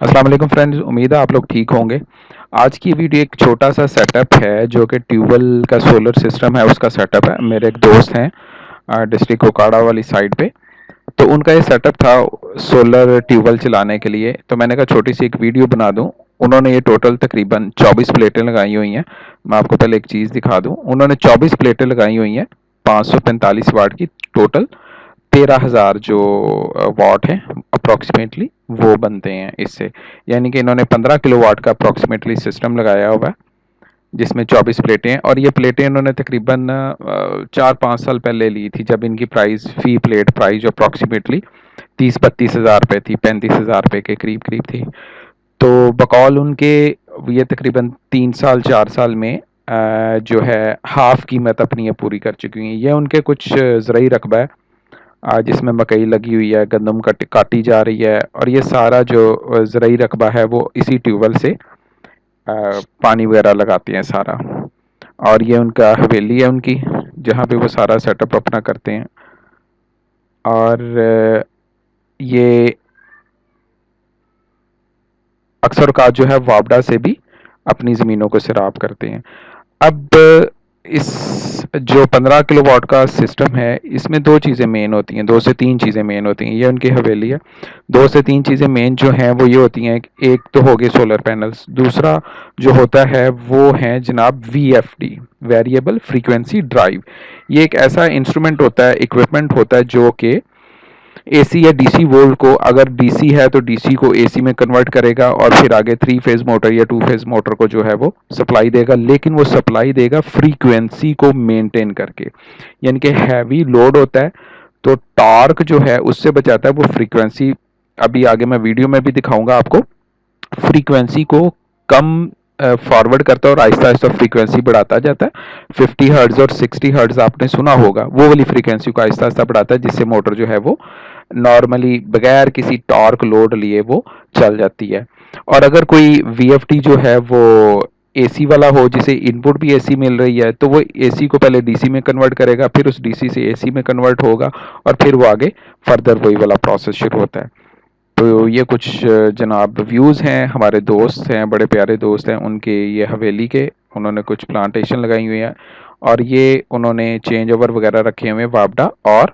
अस्सलाम वालेकुम फ्रेंड्स, उम्मीद है आप लोग ठीक होंगे। आज की वीडियो एक छोटा सा सेटअप है जो कि ट्यूबवेल का सोलर सिस्टम है उसका सेटअप है। मेरे एक दोस्त हैं डिस्ट्रिक्ट कोकाड़ा वाली साइड पे, तो उनका ये सेटअप था सोलर ट्यूबवेल चलाने के लिए। तो मैंने कहा छोटी सी एक वीडियो बना दूं। उन्होंने ये टोटल तकरीबन 24 प्लेटें लगाई हुई हैं। मैं आपको पहले एक चीज़ दिखा दूं, उन्होंने 24 प्लेटें लगाई हुई हैं 545 वाट की टोटल। 13,000 जो वाट है अप्रॉक्सीमेटली वो बनते हैं इससे। यानी कि इन्होंने 15 किलोवाट का अप्रॉक्सीमेटली सिस्टम लगाया हुआ है जिसमें 24 प्लेटें हैं। और ये प्लेटें इन्होंने तकरीबन 4-5 साल पहले ली थी, जब इनकी प्राइस फी प्लेट प्राइस अप्रॉक्सीमेटली 30-32 हज़ार रुपये थी, 35 हज़ार रुपये के करीब करीब थी। तो बकौल उनके ये तकरीबन 3 साल 4 साल में जो है हाफ कीमत अपनी ये पूरी कर चुकी हैं। ये उनके कुछ ज़रूरी रकबा है जिसमें मकई लगी हुई है, गंदम काटी जा रही है, और ये सारा जो ज़रूरी रकबा है वो इसी ट्यूबवेल से पानी वगैरह लगाते हैं सारा। और ये उनका हवेली है उनकी, जहाँ पे वो सारा सेटअप अपना करते हैं। और ये अक्सर औक़ात जो है वापडा से भी अपनी ज़मीनों को सैराब करते हैं। अब इस जो 15 किलोवाट का सिस्टम है, इसमें 2 चीज़ें मेन होती हैं, 2 से 3 चीज़ें मेन होती हैं। ये उनकी हवेली है। 2 से 3 चीज़ें मेन जो हैं वो ये होती हैं, एक तो हो गए सोलर पैनल्स, दूसरा जो होता है वो है जनाब वीएफडी, वेरिएबल फ्रीक्वेंसी ड्राइव। ये एक ऐसा इंस्ट्रूमेंट होता है, इक्विपमेंट होता है जो कि एसी या डीसी वोल्ट को, अगर डीसी है तो डीसी को एसी में कन्वर्ट करेगा और फिर आगे 3 फेज मोटर या 2 फेज मोटर को जो है वो सप्लाई देगा। लेकिन वो सप्लाई देगा फ्रीक्वेंसी को मेंटेन करके, यानी कि हैवी लोड होता है तो टॉर्क जो है उससे बचाता है वो फ्रीक्वेंसी। अभी आगे मैं वीडियो में भी दिखाऊंगा आपको। फ्रीक्वेंसी को कम फॉरवर्ड करता है और आहिस्ता आहिस्ता फ्रीक्वेंसी बढ़ाता जाता है। 50 हर्ट्ज और 60 हर्ट्ज आपने सुना होगा, वो वाली फ्रीक्वेंसी को आहिस्ता आहिस्ता बढ़ाता है, जिससे मोटर जो है वो नॉर्मली बगैर किसी टॉर्क लोड लिए वो चल जाती है। और अगर कोई वीएफटी जो है वो एसी वाला हो, जिसे इनपुट भी एसी मिल रही है, तो वो एसी को पहले डीसी में कन्वर्ट करेगा, फिर उस डीसी से एसी में कन्वर्ट होगा और फिर वो आगे फर्दर वही वाला प्रोसेस शुरू होता है। तो ये कुछ जनाब व्यूज़ हैं, हमारे दोस्त हैं, बड़े प्यारे दोस्त हैं, उनके ये हवेली के उन्होंने कुछ प्लांटेशन लगाई हुई है और ये उन्होंने चेंज ओवर वगैरह रखे हुए हैं वापडा और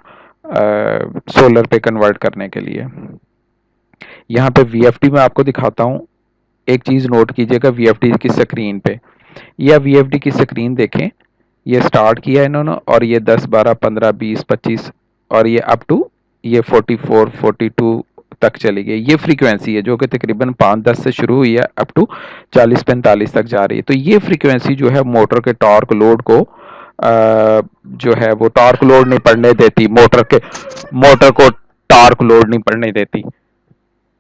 सोलर पे कन्वर्ट करने के लिए। यहाँ पे वीएफडी में आपको दिखाता हूँ। एक चीज़ नोट कीजिएगा वीएफडी की स्क्रीन पे, या वीएफडी की स्क्रीन देखें। ये स्टार्ट किया है इन्होंने और ये 10, 12, 15, 20, 25 और ये अप टू ये 44, 42 तक चली गई। ये फ्रीक्वेंसी है जो कि तकरीबन 5-10 से शुरू हुई है, अप टू 40-45 तक जा रही है। तो ये फ्रीक्वेंसी जो है मोटर के टॉर्क लोड को जो है वो टॉर्क लोड नहीं पड़ने देती, मोटर को टॉर्क लोड नहीं पड़ने देती।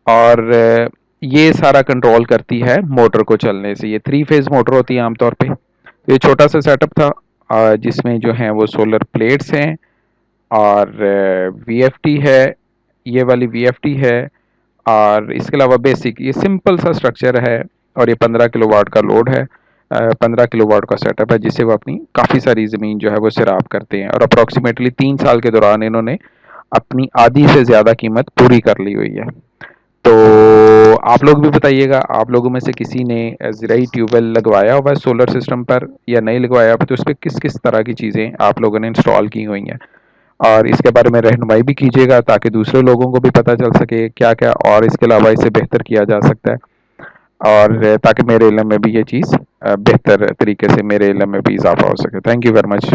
और ये सारा कंट्रोल करती है मोटर को चलने से। ये 3 फेज मोटर होती है आमतौर पे। तो ये छोटा सा सेटअप था जिसमें जो है वो सोलर प्लेट्स हैं और वीएफटी है, ये वाली वीएफटी है, और इसके अलावा बेसिक ये सिंपल सा स्ट्रक्चर है। और ये 15 किलोवाट का लोड है, 15 किलोवाट का सेटअप है, जिससे वो अपनी काफ़ी सारी ज़मीन जो है वो सैराब करते हैं। और अप्रॉक्सीमेटली 3 साल के दौरान इन्होंने अपनी आधी से ज़्यादा कीमत पूरी कर ली हुई है। तो आप लोग भी बताइएगा, आप लोगों में से किसी ने ज़राई ट्यूबवेल लगवाया हुआ है सोलर सिस्टम पर या नहीं लगवाया हुआ, तो उस पर किस किस तरह की चीज़ें आप लोगों ने इंस्टॉल की हुई हैं, और इसके बारे में रहनुमाई भी कीजिएगा ताकि दूसरे लोगों को भी पता चल सके क्या क्या और इसके अलावा इसे बेहतर किया जा सकता है, और ताकि मेरे इल्म में भी ये चीज़ बेहतर तरीके से मेरे इल्म में भी इजाफा हो सके। Thank you very much.